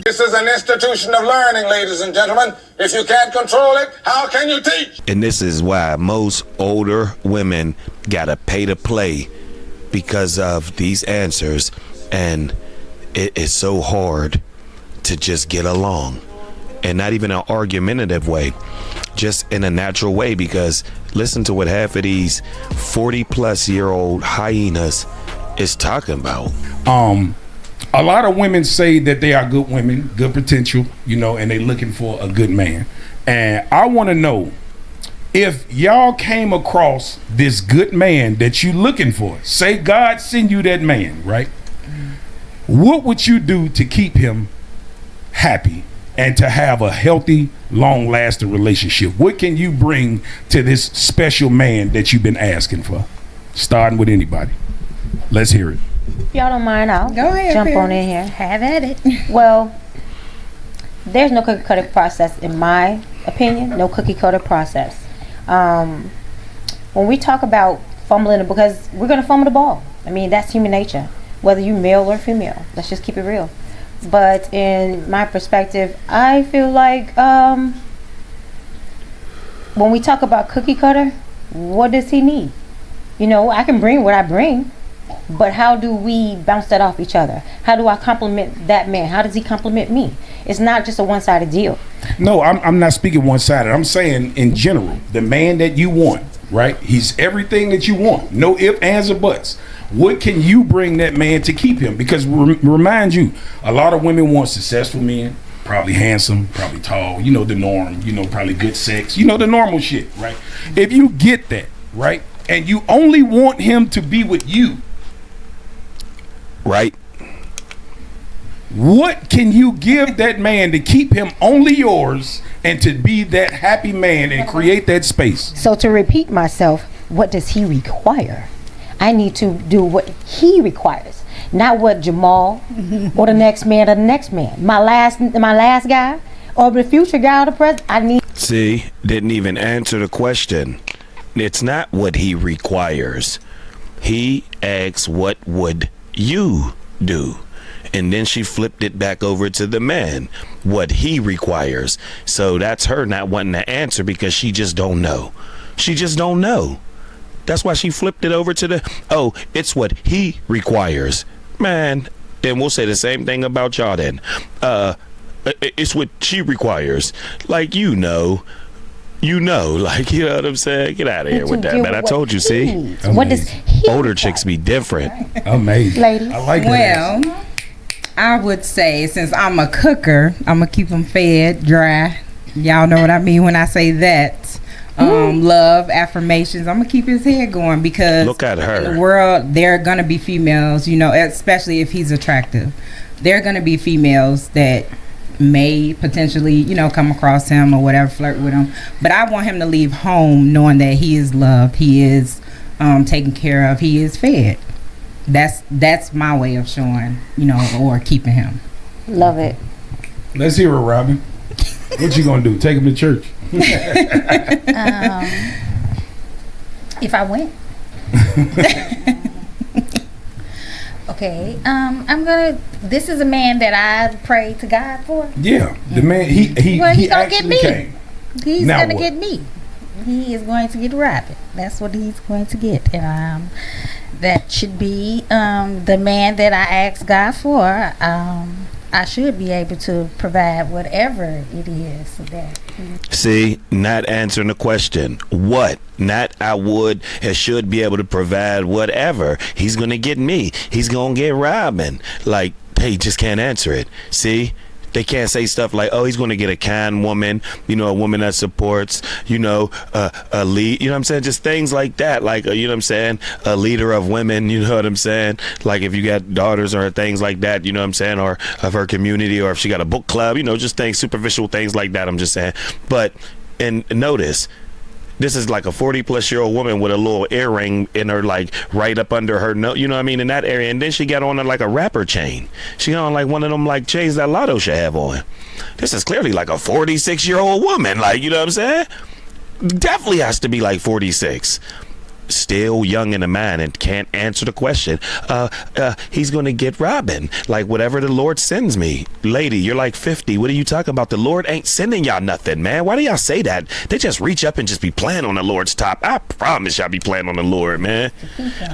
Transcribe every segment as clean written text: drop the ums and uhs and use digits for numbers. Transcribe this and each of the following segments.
This is an institution of learning, ladies and gentlemen. If you can't control it, how can you teach? And this is why most older women gotta pay to play because of these answers, and it is so hard to just get along, and not even an argumentative way, just in a natural way. Because listen to what half of these 40-plus-year-old hyenas is talking about. A lot of women say that they are good women, good potential, and they looking for a good man. And I want to know, if y'all came across this good man that you looking for, say God send you that man, right? What would you do to keep him happy and to have a healthy, long-lasting relationship? What can you bring to this special man that you've been asking for? Starting with anybody. Let's hear it. If y'all don't mind, I'll Go ahead, jump Paris. on in here. Have at it. Well, there's no cookie cutter process, in my opinion. No cookie cutter process. When we talk about fumbling, because we're gonna fumble the ball. I mean, that's human nature, whether you male or female. Let's just keep it real. But in my perspective, I feel like when we talk about cookie cutter, what does he need? I can bring what I bring, but how do we bounce that off each other? How do I compliment that man? How does he compliment me? It's not just a one-sided deal. No, I'm not speaking one-sided. I'm saying in general, the man that you want, right? He's everything that you want. No ifs, ands, or buts. What can you bring that man to keep him? Because remind you, a lot of women want successful men, probably handsome, probably tall, the norm, probably good sex, the normal shit, right? If you get that, right, and you only want him to be with you, right? What can you give that man to keep him only yours and to be that happy man and create that space? So to repeat myself, what does he require? I need to do what he requires, not what Jamal or the next man or the next man. My last guy or the future guy or the present. I need. See, didn't even answer the question. It's not what he requires. He asks, what would you do? And then she flipped it back over to the man, what he requires. So that's her not wanting to answer because she just don't know. She just don't know. That's why she flipped it over to it's what he requires. Man, then we'll say the same thing about y'all then. It's what she requires. Like, like, you know what I'm saying? Get out of here with that, man. I told you, see? What does he Older require? chicks be different. Amazing. Ladies. I like that. Well, I would say, since I'm a cooker, I'm gonna keep them fed, dry. Y'all know what I mean when I say that. Love, affirmations. I'm gonna keep his head going, because Look at her. in the world there are gonna be females, especially if he's attractive. There are gonna be females that may potentially, come across him or whatever, flirt with him. But I want him to leave home knowing that he is loved, he is taken care of, he is fed. That's my way of showing, or keeping him. Love it. Let's hear it, Robin. What you gonna do? Take him to church? If I went. Okay. This is a man that I pray to God for. Yeah, the man he Well, he gonna actually get me. came. He's Now gonna what? get me. He is going to get Robin. That's what he's going to get, and that should be the man that I asked God for. I should be able to provide whatever it is that. See, not answering the question. What? Not I would and should be able to provide whatever. He's going to get me. He's going to get Robin. Like, they just can't answer it. See? They can't say stuff like, oh, he's going to get a kind woman, a woman that supports, a lead, you know what I'm saying? Just things like that. Like, you know what I'm saying? A leader of women, you know what I'm saying? Like if you got daughters or things like that, you know what I'm saying? Or of her community, or if she got a book club, just things, superficial things like that, I'm just saying. But, and notice, this is like a 40-plus-year-old woman with a little earring in her, like right up under her nose, you know what I mean, in that area. And then she got on like a rapper chain. She got on like one of them like chains that Lotto should have on. This is clearly like a 46-year-old woman, like, you know what I'm saying? Definitely has to be like 46. still young in a man and can't answer the question, he's gonna get robbing. Like whatever the Lord sends me. Lady, you're like 50. What are you talking about? The Lord ain't sending y'all nothing, man. Why do y'all say that? They just reach up and just be playing on the Lord's top. I promise y'all be playing on the Lord, man.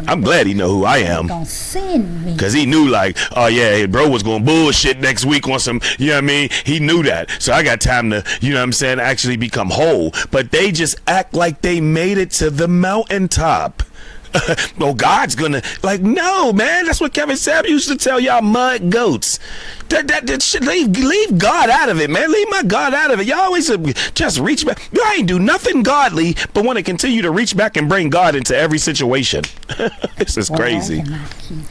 I'm glad he know who I am. Gonna send me. Cause he knew like, oh yeah, bro was gonna bullshit next week on some, you know what I mean? He knew that. So I got time to, you know what I'm saying, actually become whole. But they just act like they made it to the mountaintop. Oh, God's gonna, like, no, man. That's what Kevin Samuels used to tell y'all mud goats. That shit, leave God out of it, man. Leave my God out of it. Y'all always just reach back. Y'all ain't do nothing godly, but want to continue to reach back and bring God into every situation. This is crazy.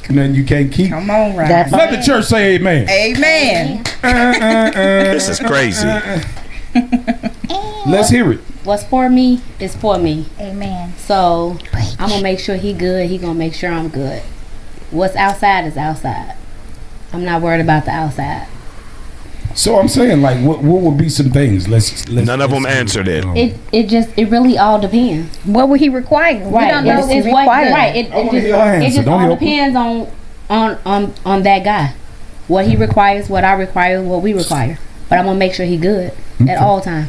Nothing you can't keep. Come on, right? That's Let the church say amen. Amen. This is crazy. Let's hear it. What's for me is for me. Amen. So I'm gonna make sure he good. He gonna make sure I'm good. What's outside is outside. I'm not worried about the outside. So I'm saying, like, what would be some things? Let's None of them answered it. It really all depends. What would he require? We Right. don't know It's what he what, requires. right. It I wanna just hear her answer. it just Don't all help her. depends on that guy. What he requires, what I require, what we require. But I'm gonna make sure he good at all times.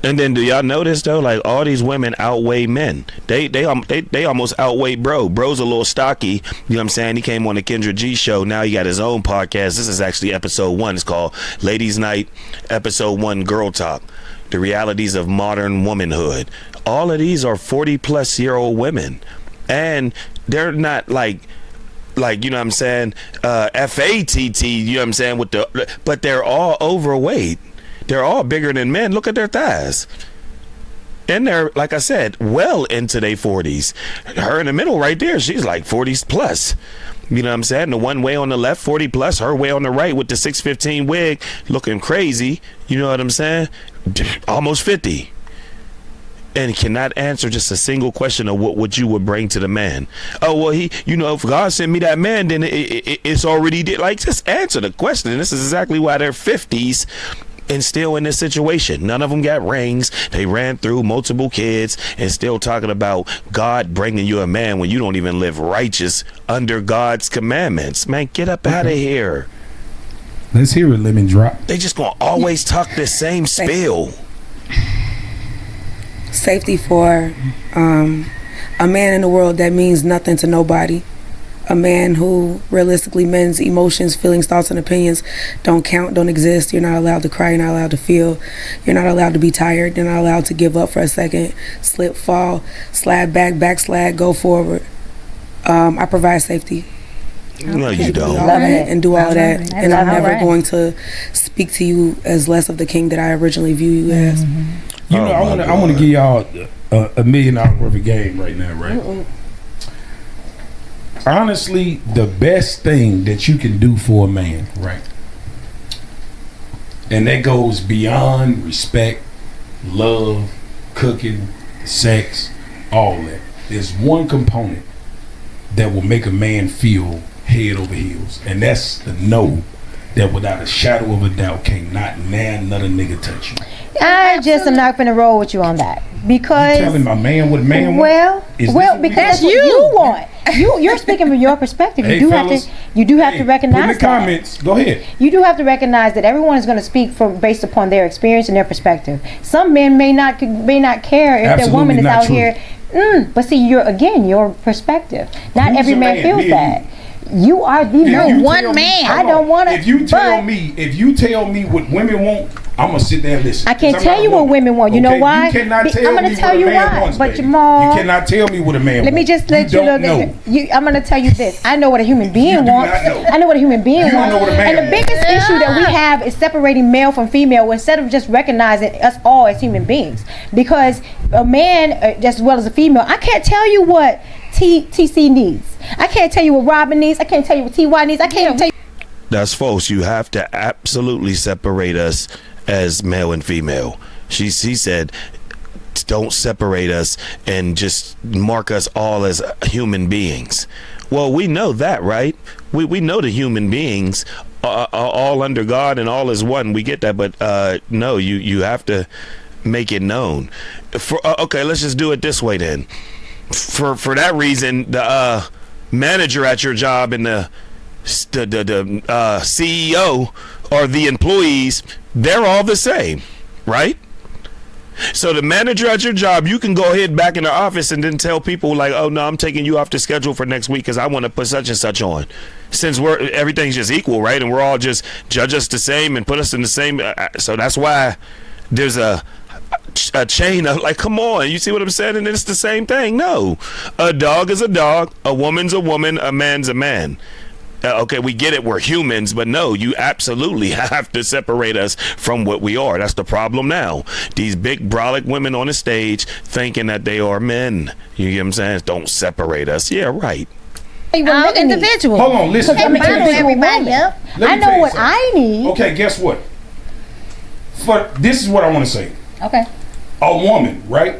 And then do y'all notice though, like all these women outweigh men. They almost outweigh bro. Bro's a little stocky. You know what I'm saying? He came on the Kendra G show. Now he got his own podcast. This is actually episode 1. It's called Ladies Night, episode 1, Girl Talk. The realities of modern womanhood. All of these are 40-plus-year-old women. And they're not like you know what I'm saying, FATT, you know what I'm saying, but they're all overweight. They're all bigger than men. Look at their thighs. And they're, like I said, well into their 40s. Her in the middle right there, she's like 40s plus. You know what I'm saying? The one way on the left, 40 plus. Her way on the right with the 615 wig, looking crazy. You know what I'm saying? Almost 50. And cannot answer just a single question of what you would bring to the man. Oh, well, if God sent me that man, then it's already did. Like, just answer the question. And this is exactly why they're 50s. And still in this situation. None of them got rings. They ran through multiple kids and still talking about God bringing you a man when you don't even live righteous under God's commandments. Man, get up out of here. Let's hear it, Lemon Drop. They just gonna always talk the same spill. Safety for a man in the world that means nothing to nobody. A man who realistically men's emotions, feelings, thoughts, and opinions don't count, don't exist. You're not allowed to cry, you're not allowed to feel, you're not allowed to be tired, you're not allowed to give up for a second, slip, fall, slide back, backslide, go forward. I provide safety. No, you All don't. that and do all of that. And I'm never Alright. going to speak to you as less of the king that I originally view you as. You know, I want to give y'all $1 million worth of game right now, right? Honestly, the best thing that you can do for a man, right? And that goes beyond respect, love, cooking, sex, all that. There's one component that will make a man feel head over heels, and that's the know that without a shadow of a doubt can't not another nigga touch you. I just am not gonna roll with you on that because You telling my man what a man wants? well, Is this well, what because we that's what got? you want. You're speaking from your perspective. You Hey, do fellas, have to recognize put in the that. comments. Go ahead. You do have to recognize that everyone is going to speak from based upon their experience and their perspective. Some men may not care if their woman is Absolutely not out true. here. But see, your perspective. Not Who's every the man man? feels Me and that. You are the If man. you one tell me- man. hold I don't on. wanna- If you tell but- me what women want, I'm gonna sit there and listen. I can't 'Cause I'm tell not you a what woman. women want. You know Okay? why? You cannot I'm tell gonna me tell what a you man why. wants, But baby. Jamal, You cannot tell me what a man let me wants. just let you know don't that I'm going to tell you this. I know what a human being You do wants. not know. I know what a human being You don't wants. know what a man And the wants. biggest issue that we have is separating male from female instead of just recognizing us all as human beings. Because a man, just as well as a female, I can't tell you what TC needs. I can't tell you what Robin needs. I can't tell you what TY needs. I can't tell you. That's false. You have to absolutely separate us as male and female. She said, don't separate us and just mark us all as human beings. Well, we know that, right? We know the human beings are all under God and all is one. We get that, but no, you have to make it known. Okay, let's just do it this way then. for that reason, the manager at your job and the CEO or the employees, they're all the same, right? So the manager at your job, you can go ahead back in the office and then tell people like, oh no, I'm taking you off the schedule for next week because I want to put such and such on. Since everything's just equal, right? And we're all just judge us the same and put us in the same. So that's why there's a chain of like, come on, you see what I'm saying? And it's the same thing. No, a dog is a dog, a woman's a woman, a man's a man. Okay, we get it, we're humans, but no, you absolutely have to separate us from what we are. That's the problem now. These big brolic women on the stage thinking that they are men. You get what I'm saying? Don't separate us. Yeah, right. All individual. Hold on, listen. Let me tell you something. Everybody up. Let me I know tell you what something. I need. Okay, guess what? This is what I want to say. Okay. A woman, right?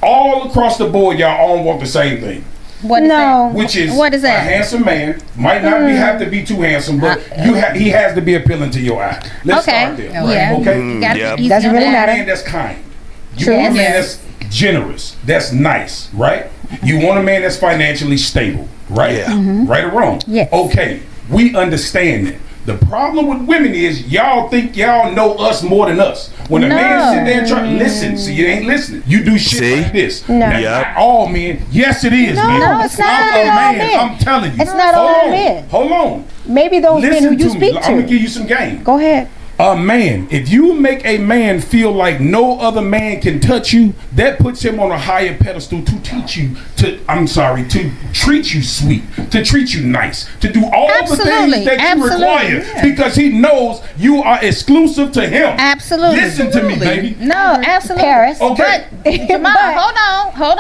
All across the board, y'all all want the same thing. What is No. Which is What is a that? handsome man. Might not have to be too handsome, but he has to be appealing to your eye. Let's Okay. start there. Yeah. Okay? You gotta Yep. be easy Doesn't on really that. matter. A man that's kind. You True. want a man Yes. that's generous. That's nice, right? You want a man that's financially stable, right? Yeah. Right or wrong? Yes. Okay, we understand that. The problem with women is y'all think y'all know us more than us. When a man sit there and try to listen, see, you ain't listening. You do shit See? like this. No. That's Yep. not all men. Yes, it is, man. No, it's not I'm a all man. men. I'm telling you. It's not Hold all on. men. Hold on. Maybe those men who Listen you to me. speak I'm gonna to. give you some game. Go ahead. A man, if you make a man feel like no other man can touch you, that puts him on a higher pedestal to teach you to treat you sweet, to treat you nice, to do all the Absolutely, things that you absolutely, require yeah. because he knows you are exclusive to him. Absolutely. Listen to me, baby. No, absolutely. Paris. Okay. But Jamal, hold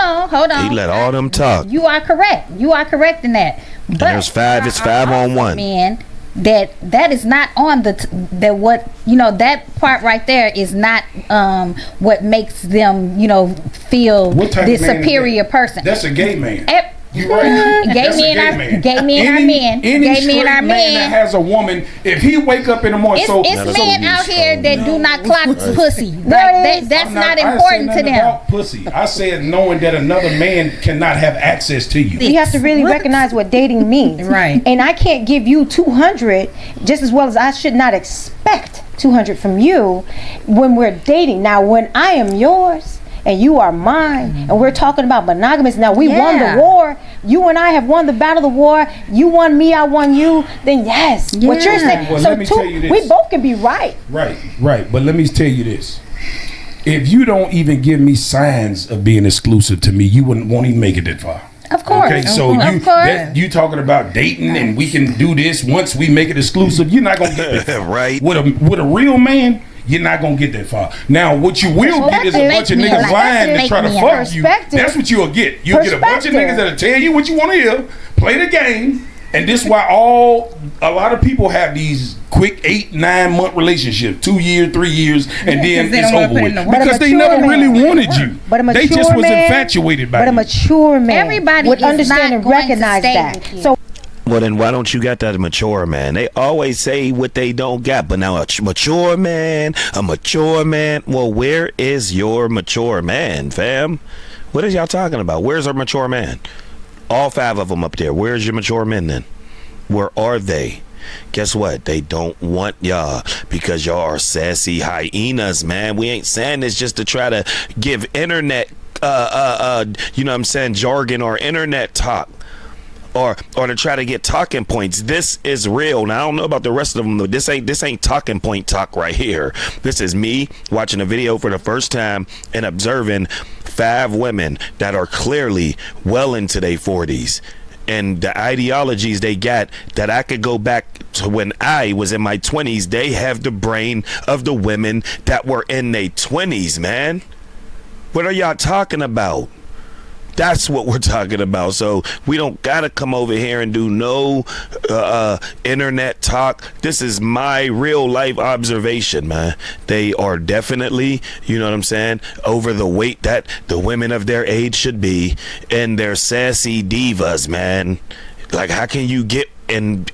on. He let all them talk. You are correct. You are correct in that. But there's five. It's 5-on-1. Man, that is not on that what that part right there is not what makes them feel What type this of man is superior that? person. That's a gay man. Ep- You right. Gay That's a men are- man. gay men are men. Any Gay men straight are man men. that has a woman, if he wake up in the morning, It's men out here that do not clock pussy. There Like is. that's I'm not I said important to nothing them. about pussy. I said knowing that another man cannot have access to you. You have to really What? recognize what dating means. Right. And I can't give you 200 just as well as I should not expect 200 from you when we're dating. Now, when I am yours and you are mine and we're talking about monogamous, now we won Yeah. the war. You and I have won the battle of the war. You won me, I won you. Then yes, what you're Yeah. saying. Well, so let me tell you this. we both can be right. Right. But let me tell you this. If you don't even give me signs of being exclusive to me, you won't even make it that far. Of course. Okay, so of course. you talking about dating and we can do this once we make it exclusive. You're not gonna get that far. Right. With a real man, you're not gonna get that far. Now, what you will get is a Perspective. bunch of Make me niggas a- lying to make try to me a fuck you. perspective. That's what you'll get. You'll get a bunch of Perspective. niggas that'll tell you what you want to hear, play the game, and this why a lot of people have these quick 8-9 month relationships, 2 years, 3 years, and then 'cause they it's don't wanna over put with in the work. But a because they mature never really man- wanted you. But a mature They just was man, infatuated by But a you. mature man Everybody would is understand not and going to recognize stay that. with you. So Well, then why don't you got that mature man? They always say what they don't got, but now a mature man. Well, where is your mature man, fam? What is y'all talking about? Where's our mature man? All 5 of them up there. Where's your mature men then? Where are they? Guess what? They don't want y'all because y'all are sassy hyenas, man. We ain't saying this just to try to give internet, you know what I'm saying, jargon or internet talk. Or to try to get talking points. This is real. Now I don't know about the rest of them. This ain't talking point talk right here. This is me watching a video for the first time and observing 5 women that are clearly well into their 40s. And the ideologies they got that I could go back to when I was in my 20s. They have the brain of the women that were in their 20s, man. What are y'all talking about? That's what we're talking about. So we don't gotta come over here and do no internet talk. This is my real life observation, man. They are definitely, you know what I'm saying, over the weight that the women of their age should be, and they're sassy divas, man. Like, how can you get and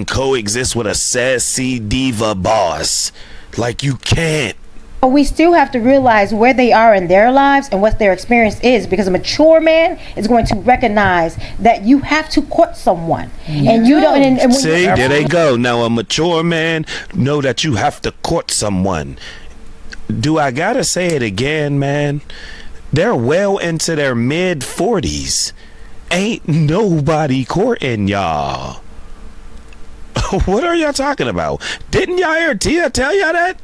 coexist with a sassy diva boss? Like, you can't. But we still have to realize where they are in their lives and what their experience is, because a mature man is going to recognize that you have to court someone, and you don't. And when See, there they go. Now a mature man know that you have to court someone. Do I gotta say it again, man? They're well into their mid 40s. Ain't nobody courting y'all. What are y'all talking about? Didn't y'all hear Tia tell y'all that?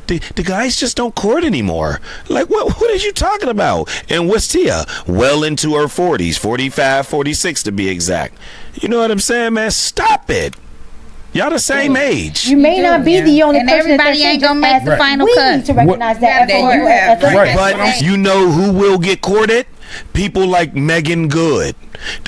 The guys just don't court anymore. Like, what are you talking about? And what's Tia? Well into her 40s, 45, 46 to be exact. You know what I'm saying, man? Stop it. Y'all the same age. you may not be the only And person everybody ain't gonna make the final we cut. need to recognize that. That effort you have, as a right. man. But you know who will get courted? People like Megan Good.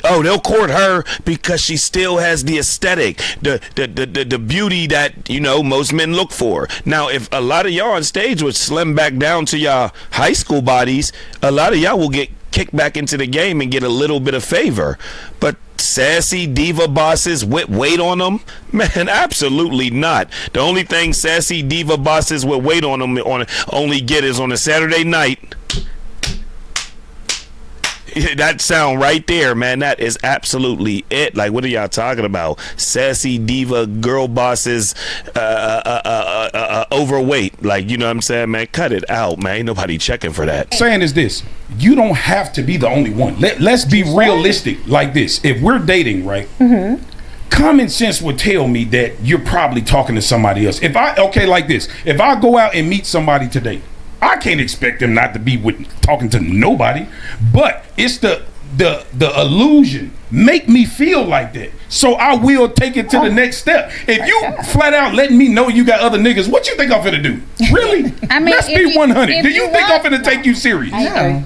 Oh, they'll court her because she still has the aesthetic, the beauty that, you know, most men look for. Now, if a lot of y'all on stage would slim back down to y'all high school bodies, a lot of y'all will get kicked back into the game and get a little bit of favor. But sassy diva bosses with weight on them, man, absolutely not. The only thing sassy diva bosses with weight on them only get is on a Saturday night. That sound right there, man. That is absolutely it. Like, what are y'all talking about? Sassy diva girl bosses, overweight. Like, you know what I'm saying, man? Cut it out, man. Ain't nobody checking for that. Saying is this: you don't have to be the only one. Let's be realistic. Like this: if we're dating, right? Common sense would tell me that you're probably talking to somebody else. Like this: if I go out and meet somebody today, I can't expect them not to be talking to nobody, but it's the illusion make me feel like that, so I will take it to the next step. If you flat out letting me know you got other niggas, what you think I'm finna do? Really? I mean, let's if be you- 100. if Do you you think I'm want- finna take you serious? No.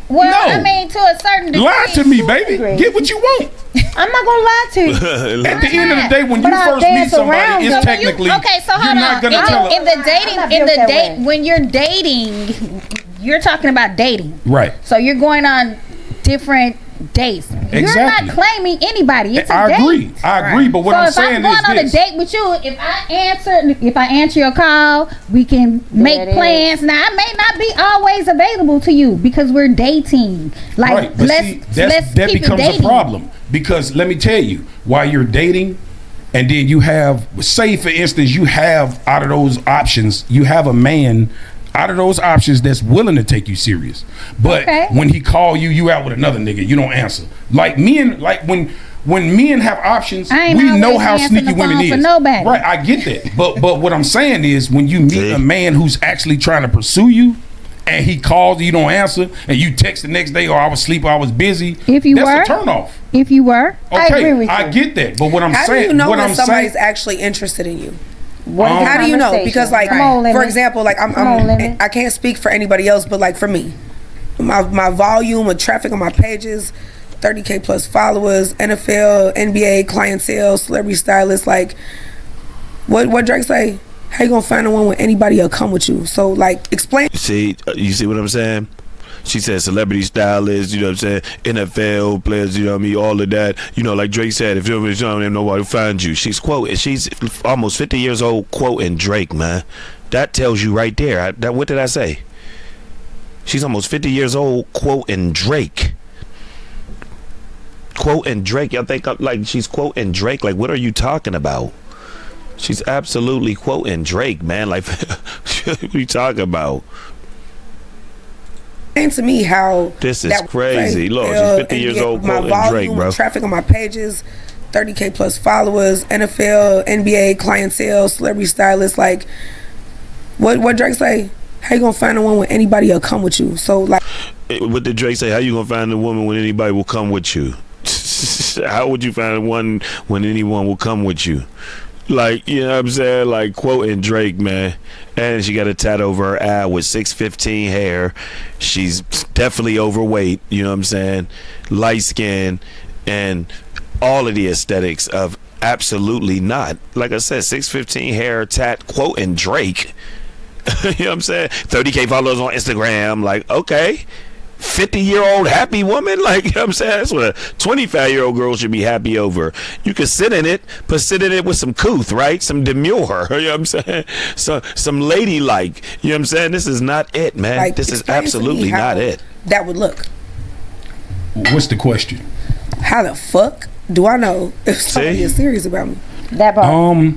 Well, No. I mean, to a certain degree. Lie to me, baby. Get what you want. I'm not gonna lie to you. At the end of the day, when But you I first meet dance around somebody, them. it's technically okay, so you're hold not on. gonna tell In the dating, I'm not in built the that date, way. when you're dating, you're talking about dating. right. So you're going on different dates. You're Exactly. not claiming anybody. It's a I date. agree. I agree. But what So I'm if saying I'm going is on this. a date with you, if I answer your call, we can make it is. plans. Now I may not be always available to you because we're dating. Like Right, but let's see, let's that keep it becomes dating. a problem, because let me tell you, while you're dating, and then you have, say for instance, you have out of those options, you have a man out of those options that's willing to take you serious, but Okay. when he call you, you out with another nigga, you don't answer. Like men, like when men have options, I ain't we know always how answering sneaky the women phone is. for nobody. Right, I get that, but what I'm saying is when you meet See? a man who's actually trying to pursue you, and he calls, you don't answer, and you text the next day, or I was asleep, or I was busy. If you that's were? a turn off. If you were, I Okay, agree with I you. get that, but what I'm How do saying, you know what when I'm somebody's saying, actually interested in you? What is the How do you know? conversation? Because like, Come on, for Lemon. example, like Come on, Lemon. I can't speak for anybody else, but like for me, my volume of traffic on my pages, 30K plus followers, NFL, NBA clientele, celebrity stylists, like what Drake say? How you gonna find the one when anybody will come with you? So like, explain. See, you see what I'm saying? She said celebrity stylists, you know what I'm saying? NFL players, you know what I mean? All of that. You know, like Drake said, if you don't nobody will find you. She's quoting, she's almost 50 years old quoting Drake, man. That tells you right there. What did I say? She's almost 50 years old quoting Drake. Quoting Drake. Y'all think like she's quoting Drake? Like, what are you talking about? She's absolutely quoting Drake, man. Like, what are you talking about? Explain to me how This is that crazy. Lord, she's 50 years old my quoting volume Drake, bro. of traffic on my pages, 30K plus followers, NFL, NBA clientele, celebrity stylists, like what Drake say? How you gonna find the one when anybody will come with you? So like, What did Drake say? How you gonna find a woman when anybody will come with you? How would you find one when anyone will come with you? Like, you know what I'm saying? Like, quoting Drake, man. And she got a tat over her eye with 615 hair. She's definitely overweight, you know what I'm saying? Light skin and all of the aesthetics of absolutely not. Like I said, 615 hair, tat, quoting Drake. You know what I'm saying? 30K followers on Instagram. Like, okay. 50-year-old happy woman, like, you know what I'm saying, that's what a 25-year-old girl should be happy over. You could sit in it, but sit in it with some couth, right? Some demure, you know what I'm saying? So some ladylike, you know what I'm saying? This is not it, man. Like, This is explain to me absolutely how not it. That would look. What's the question? How the fuck do I know if somebody See? is serious about me? That part.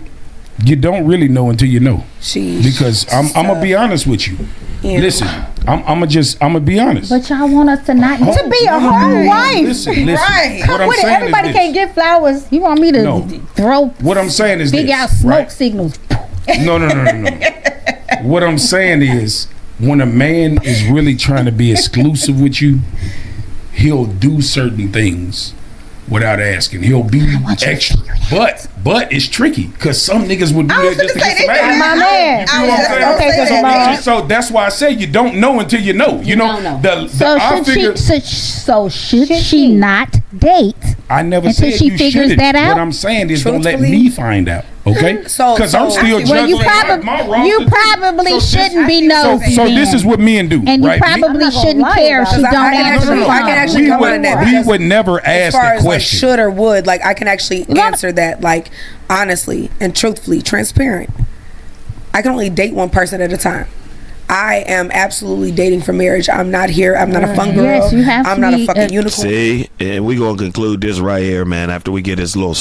You don't really know until you know. She Because I'm gonna be honest with you. Yeah. Listen, I'm gonna be honest. But y'all want us to not know. To be a whole wife. Listen. Right. What I'm With it, saying everybody is can't this. get flowers. You want me to No. throw What I'm saying is big this, out smoke right? signals? No. What I'm saying is, when a man is really trying to be exclusive with you, he'll do certain things without asking. He'll be extra. But it's tricky because some niggas would do that just to get some ass. My man. You feel what I'm saying? Okay, so Jamal. So that's why I say you don't know until you know. You know, don't know. I figure. Should she not date? I never until said she you figures shouldn't. that out? What I'm saying is, don't let Truthfully- me find out. Okay? So- Because I'm so- still Well, you judging my probably roster. shouldn't be So, nosy. so this then. is what men do, and you right? probably I'm not gonna shouldn't lie care if about she it. don't I can answer actually- the I can phone. actually we come would, on that we because would never as ask far the as like question. should or would, like I can actually answer that like honestly and truthfully, transparent. I can only date one person at a time. I am absolutely dating for marriage. I'm not here. I'm not a fun girl. Yes, you have I'm to not be, a fucking unicorn. See, and we gonna conclude this right here, man. After we get this little,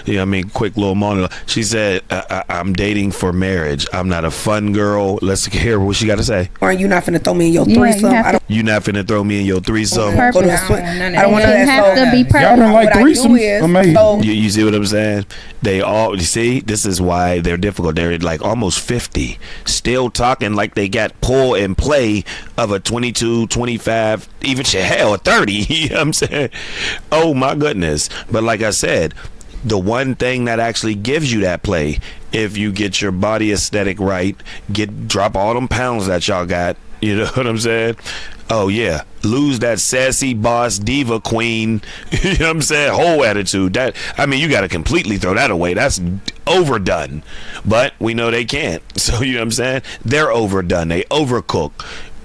you know, what I mean, quick little monologue. She said, "I'm dating for marriage. I'm not a fun girl." Let's hear what she got to say. Or you not finna throw me in your Yeah, you threesome. have I don't You not finna throw me in your threesome. go to a Purpose. swing. none of I don't want It none of that. have to So be Y'all purpose. don't like what I do threesomes? is, Amazing. so You see what I'm saying? They all, you see, this is why they're difficult. They're like almost 50, still talking like they got pull and play of a 22, 25, even shit, hell, a 30. You know what I'm saying? Oh my goodness. But like I said, the one thing that actually gives you that play, if you get your body aesthetic right, drop all them pounds that y'all got, you know what I'm saying? Oh yeah, lose that sassy boss diva queen, you know what I'm saying, whole attitude. That, I mean, you got to completely throw that away. That's overdone. But we know they can't. So you know what I'm saying? They're overdone. They overcook.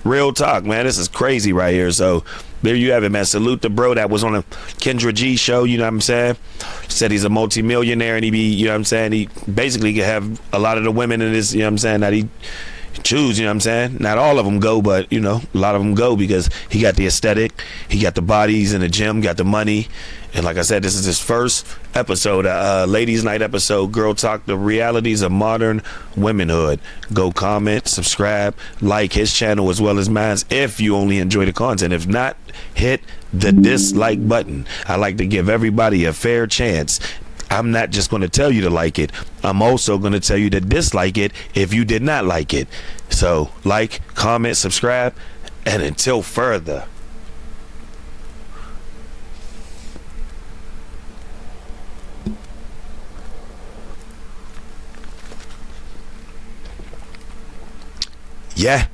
Real talk, man. This is crazy right here. So there you have it, man. Salute the bro that was on a Kendra G show, you know what I'm saying? Said he's a multimillionaire and he be, you know what I'm saying, he basically could have a lot of the women in this, you know what I'm saying, that he choose, you know what I'm saying? Not all of them go, but you know, a lot of them go because he got the aesthetic, he got the body, he's in the gym, got the money. And like I said, this is his first episode, ladies night episode, Girl Talk, the realities of modern womanhood. Go comment, subscribe, like his channel as well as mine if you only enjoy the content. If not, hit the dislike button. I like to give everybody a fair chance. I'm not just going to tell you to like it. I'm also going to tell you to dislike it if you did not like it. So like, comment, subscribe, and until further. Yeah.